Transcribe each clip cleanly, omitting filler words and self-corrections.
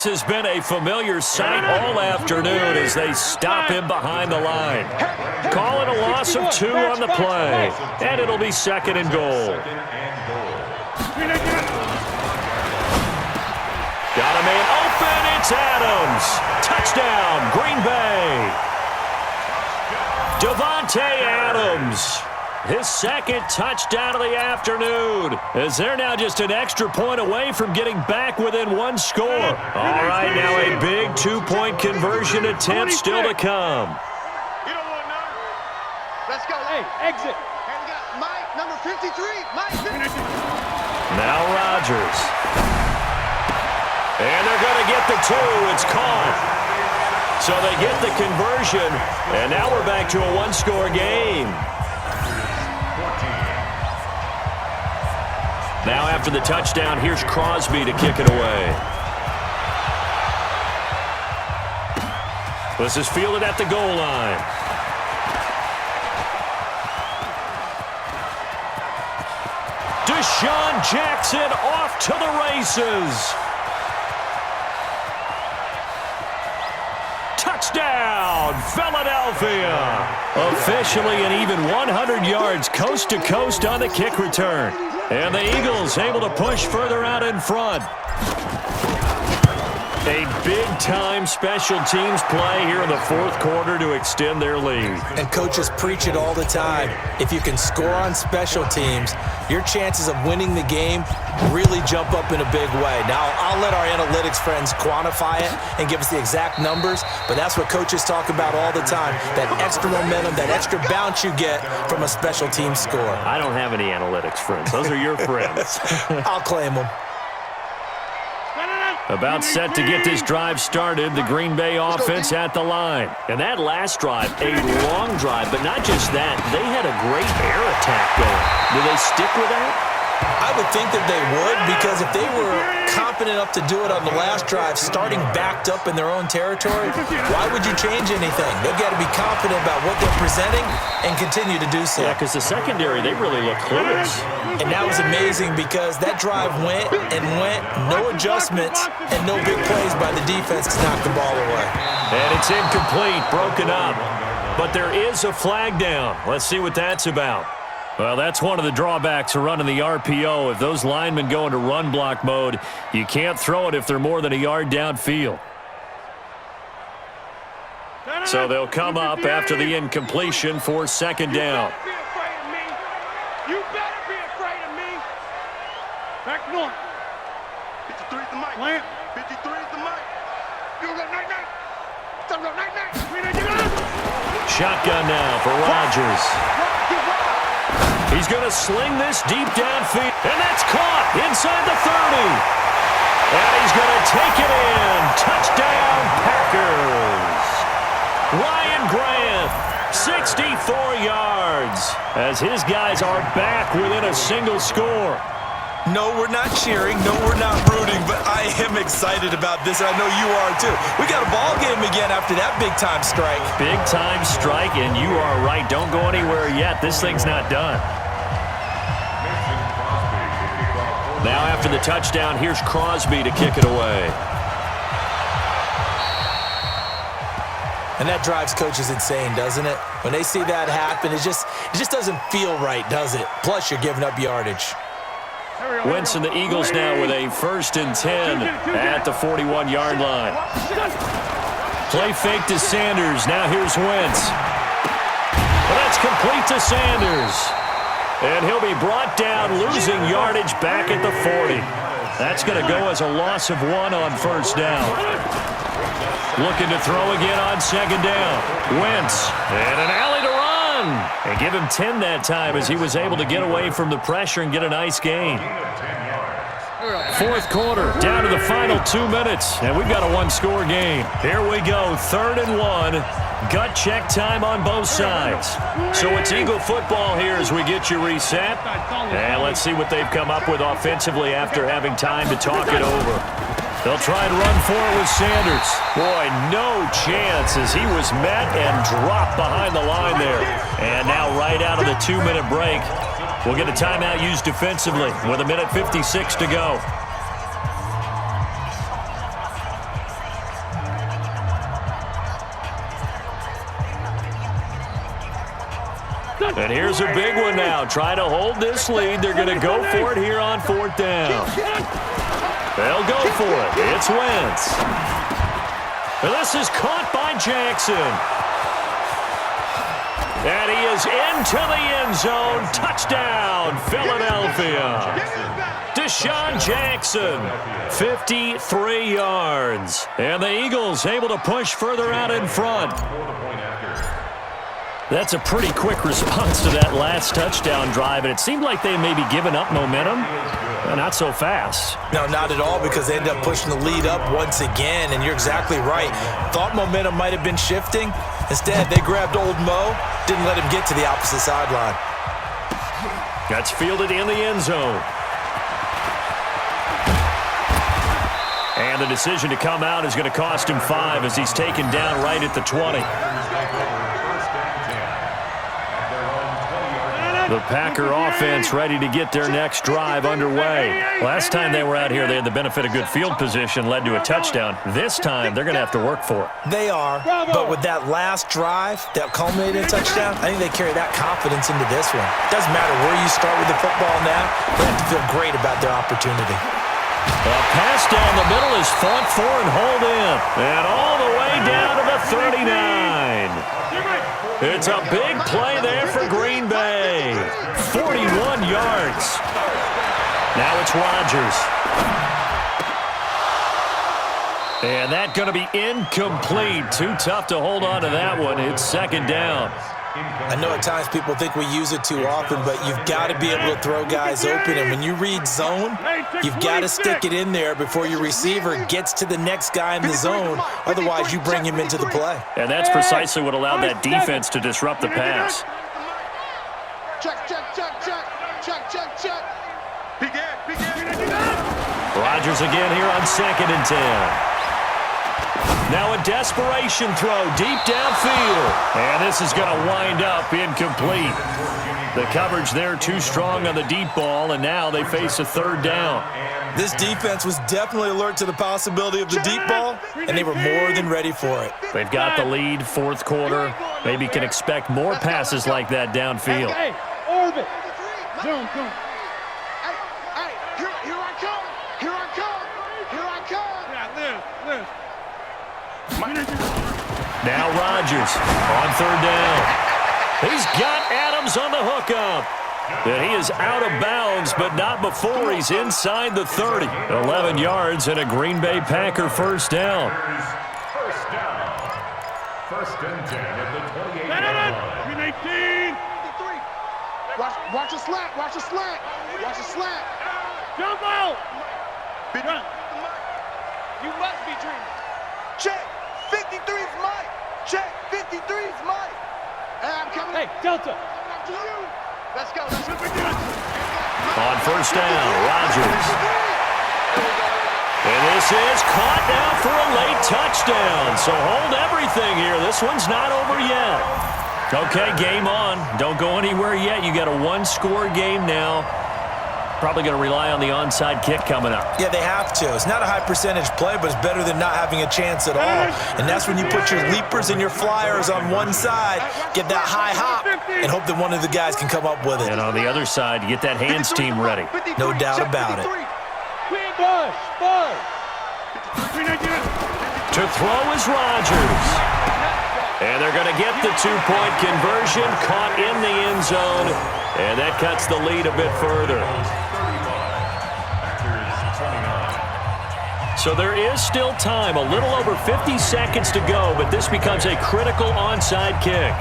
This has been a familiar sight all afternoon as they stop him behind the line. Call it a loss of 2 on the play, and it'll be 2nd and goal. Got a man open, it's Adams. Touchdown, Green Bay. Davante Adams. His 2nd touchdown of the afternoon, as they're now just an extra point away from getting back within 1 score. All right, now a big 2-point conversion attempt still to come. You don't want none. Let's go. Hey, exit. And we got Mike, number 53. Mike. Now Rodgers. And they're going to get the 2. It's caught. So they get the conversion, and now we're back to a 1-score game. Now after the touchdown, here's Crosby to kick it away. This is fielded at the goal line. Deshaun Jackson off to the races. Touchdown, Philadelphia. Officially an even 100 yards coast to coast on the kick return. And the Eagles able to push further out in front. A big-time special teams play here in the 4th quarter to extend their lead. And coaches preach it all the time. If you can score on special teams, your chances of winning the game really jump up in a big way. Now, I'll let our analytics friends quantify it and give us the exact numbers, but that's what coaches talk about all the time, that extra momentum, that extra bounce you get from a special team score. I don't have any analytics friends. Those are your friends. I'll claim them. About set to get this drive started, the Green Bay offense at the line. And that last drive, a long drive, but not just that. They had a great air attack going. Do they stick with that? I would think that they would, because if they were confident enough to do it on the last drive, starting backed up in their own territory, why would you change anything? They've got to be confident about what they're presenting and continue to do so. Yeah, because the secondary, they really look clueless. And that was amazing because that drive went and went, no adjustments, and no big plays by the defense to knock the ball away. And it's incomplete, broken up. But there is a flag down. Let's see what that's about. Well, that's one of the drawbacks of running the RPO. If those linemen go into run block mode, you can't throw it if they're more than a yard downfield. So they'll come up after the incompletion for 2nd down. You better be afraid of me. Back north. 53 is the mic. Lamp. 53 is the mic. You go night-night. Go night-night. Shotgun now for Rodgers. He's going to sling this deep downfield, and that's caught inside the 30. And he's going to take it in. Touchdown, Packers. Ryan Grant, 64 yards, as his guys are back within a single score. No, we're not cheering. No, we're not rooting, but I am excited about this. I know you are too. We got a ball game again after that big-time strike. Big-time strike, and you are right. Don't go anywhere yet. This thing's not done. Now after the touchdown, here's Crosby to kick it away. And that drives coaches insane, doesn't it? When they see that happen, it just doesn't feel right, does it? Plus, you're giving up yardage. Wentz and the Eagles now with a 1st and 10 at the 41-yard line. Play fake to Sanders. Now here's Wentz. Well, that's complete to Sanders. And he'll be brought down, losing yardage back at the 40. That's going to go as a loss of 1 on 1st down. Looking to throw again on 2nd down. Wentz, and an alley to run. And give him 10 that time as he was able to get away from the pressure and get a nice gain. 4th quarter, down to the final 2 minutes, and we've got a 1-score game. Here we go, 3rd and 1. Gut check time on both sides. So it's Eagle football here as we get you reset. And let's see what they've come up with offensively after having time to talk it over. They'll try and run for it with Sanders. Boy, no chance as he was met and dropped behind the line there. And now right out of the 2-minute break, we'll get a timeout used defensively with 1:56 to go. And here's a big one now. Trying to hold this lead. They're going to go for it here on 4th down. They'll go for it. It's Wentz. And this is caught by Jackson. And he is into the end zone. Touchdown, Philadelphia. Deshaun Jackson, 53 yards. And the Eagles able to push further out in front. That's a pretty quick response to that last touchdown drive, and it seemed like they may be giving up momentum. Not so fast. No, not at all, because they end up pushing the lead up once again, and you're exactly right. Thought momentum might have been shifting. Instead, they grabbed old Mo, didn't let him get to the opposite sideline. That's fielded in the end zone. And the decision to come out is going to cost him 5 as he's taken down right at the 20. The Packer offense ready to get their next drive underway. Last time they were out here, they had the benefit of good field position, led to a touchdown. This time, they're going to have to work for it. They are, but with that last drive that culminated in a touchdown, I think they carry that confidence into this one. Doesn't matter where you start with the football now, they have to feel great about their opportunity. A pass down the middle is fought for and hauled in. And all the way down to the 39. It's a big play there for Green Bay. 41 yards. Now it's Rodgers. And that's going to be incomplete. Too tough to hold on to that one. It's 2nd down. I know at times people think we use it too often, but you've got to be able to throw guys open. And when you read zone, you've got to stick it in there before your receiver gets to the next guy in the zone. Otherwise, you bring him into the play. And that's precisely what allowed that defense to disrupt the pass. Check, check, check, check, check, check, check. Rodgers again here on 2nd and 10. Now a desperation throw deep downfield. And this is going to wind up incomplete. The coverage there too strong on the deep ball, and now they face a 3rd down. This defense was definitely alert to the possibility of the deep ball, and they were more than ready for it. They've got the lead, 4th quarter. Maybe can expect more passes like that downfield. Hey, orbit. Zoom, zoom. Hey, here I come. Here I come. Here I come. Yeah, Liz. Now Rodgers on 3rd down. He's got Adams on the hookup. And he is out of bounds, but not before he's inside the 30. 11 yards and a Green Bay Packer 1st down. First and 10 at the 28-yard line. 18. Watch a slant. Watch a slant. Watch a slant. Jump out. You must be dreaming. Check. 53 is Mike. Check. 53 is Mike. Hey, I'm coming. Hey, Delta. To you. Let's go. Let's go. On 1st down, Rodgers. And this is caught now for a late touchdown. So hold everything here. This one's not over yet. Okay, game on. Don't go anywhere yet. You got a 1-score game now. Probably going to rely on the onside kick coming up. Yeah, they have to. It's not a high percentage play, but it's better than not having a chance at all. And that's when you put your leapers and your flyers on one side, get that high hop, and hope that one of the guys can come up with it. And on the other side, you get that hands team ready. No doubt about it. To throw is Rodgers. And they're going to get the 2-point conversion, caught in the end zone, and that cuts the lead a bit further. So there is still time, a little over 50 seconds to go, but this becomes a critical onside kick.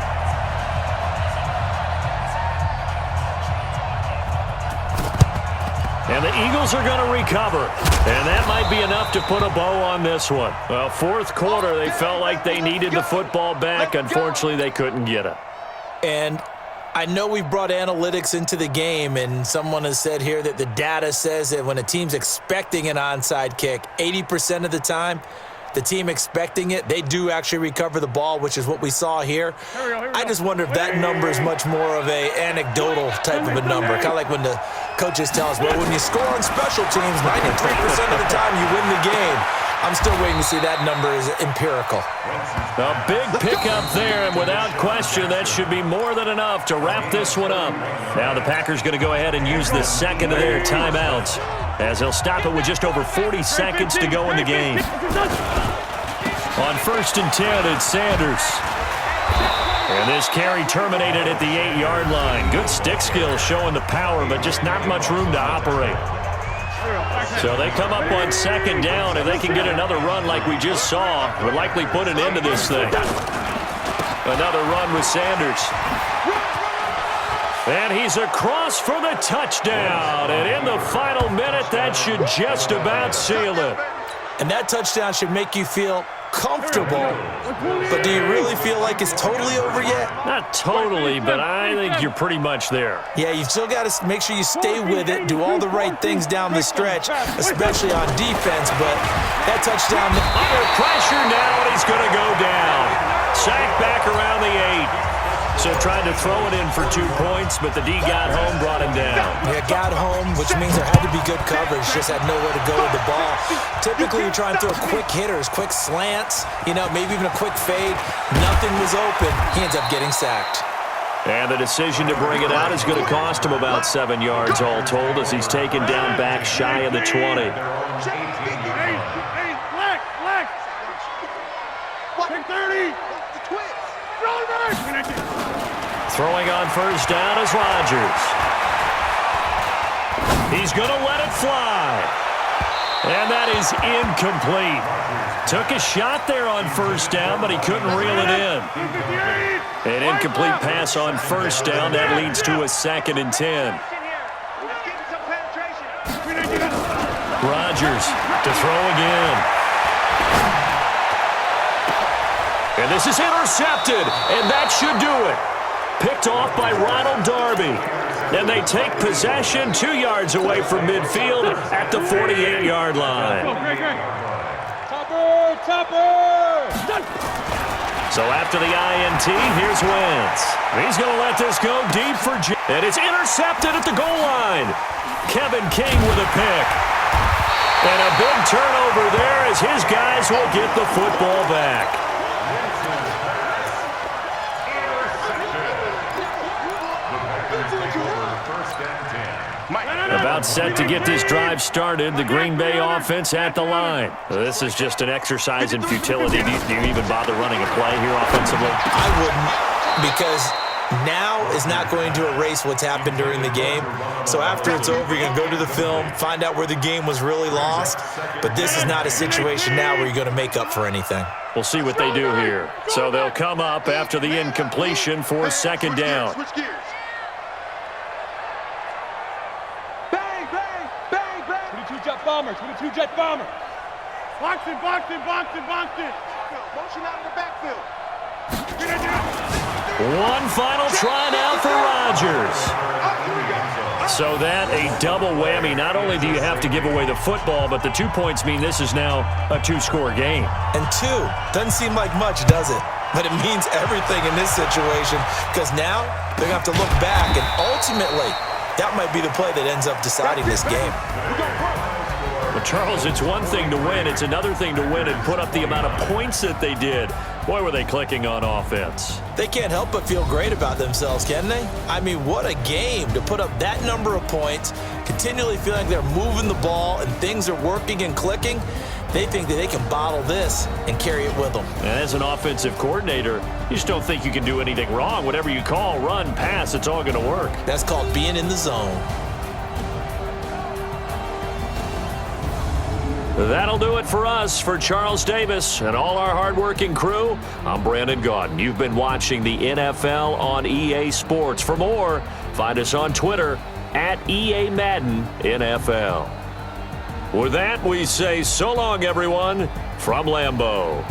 And the Eagles are going to recover. And that might be enough to put a bow on this one. Well, 4th quarter, they felt like they needed the football back. Unfortunately, they couldn't get it. And I know we brought analytics into the game, and someone has said here that the data says that when a team's expecting an onside kick, 80% of the time, the team expecting it, they do actually recover the ball, which is what we saw here. I just wonder if that number is much more of a anecdotal type of a number. Kind of like when the coaches tell us, well, when you score on special teams, 93% of the time you win the game. I'm still waiting to see that number is empirical. A big pickup there, and without question, that should be more than enough to wrap this one up. Now the Packers going to go ahead and use the second of their timeouts, as they'll stop it with just over 40 seconds to go in the game. On 1st and 10, it's Sanders. And this carry terminated at the 8-yard line. Good stick skill showing the power, but just not much room to operate. So they come up on 2nd down. If they can get another run like we just saw, would likely put an end to this thing. Another run with Sanders. And he's across for the touchdown. And in the final minute, that should just about seal it. And that touchdown should make you feel comfortable, but do you really feel like it's totally over yet? Not totally, but I think you're pretty much there. Yeah, you've still got to make sure you stay with it, do all the right things down the stretch, especially on defense, but that touchdown... Under pressure now, and he's going to go down. Sacked back around the 8. So tried to throw it in for 2 points, but the D got home, brought him down. Yeah, got home, which means there had to be good coverage. Just had nowhere to go with the ball. Typically, you're trying to throw quick hitters, quick slants, maybe even a quick fade. Nothing was open. He ends up getting sacked. And the decision to bring it out is going to cost him about 7 yards all told, as he's taken down back shy of the 20. Throwing on 1st down is Rodgers. He's going to let it fly. And that is incomplete. Took a shot there on 1st down, but he couldn't reel it in. An incomplete pass on 1st down. That leads to a 2nd and 10. Rodgers to throw again. And this is intercepted, and that should do it. Picked off by Ronald Darby. And they take possession 2 yards away from midfield at the 48-yard line. So after the INT, here's Wentz. He's going to let this go deep for and it's intercepted at the goal line. Kevin King with a pick. And a big turnover there as his guys will get the football back. About set to get this drive started, the Green Bay offense at the line. This is just an exercise in futility. Do you even bother running a play here offensively? I wouldn't, because now is not going to erase what's happened during the game. So after it's over, you're going to go to the film, find out where the game was really lost. But this is not a situation now where you're going to make up for anything. We'll see what they do here. So they'll come up after the incompletion for 2nd down. Bomber, 22-jet bomber. Box it. Motion out of the backfield. One final try now for Rodgers. So that a double whammy. Not only do you have to give away the football, but the 2 points mean this is now a 2-score game. And 2 doesn't seem like much, does it? But it means everything in this situation, because now they're going to have to look back, and ultimately, that might be the play that ends up deciding this game. Well, Charles, it's one thing to win. It's another thing to win and put up the amount of points that they did. Boy, were they clicking on offense. They can't help but feel great about themselves, can they? I mean, what a game to put up that number of points, continually feeling like they're moving the ball and things are working and clicking. They think that they can bottle this and carry it with them. And as an offensive coordinator, you just don't think you can do anything wrong. Whatever you call, run, pass, it's all going to work. That's called being in the zone. That'll do it for us. For Charles Davis and all our hardworking crew, I'm Brandon Gaudin. You've been watching the NFL on EA Sports. For more, find us on Twitter at EA Madden NFL. With that, we say so long, everyone, from Lambeau.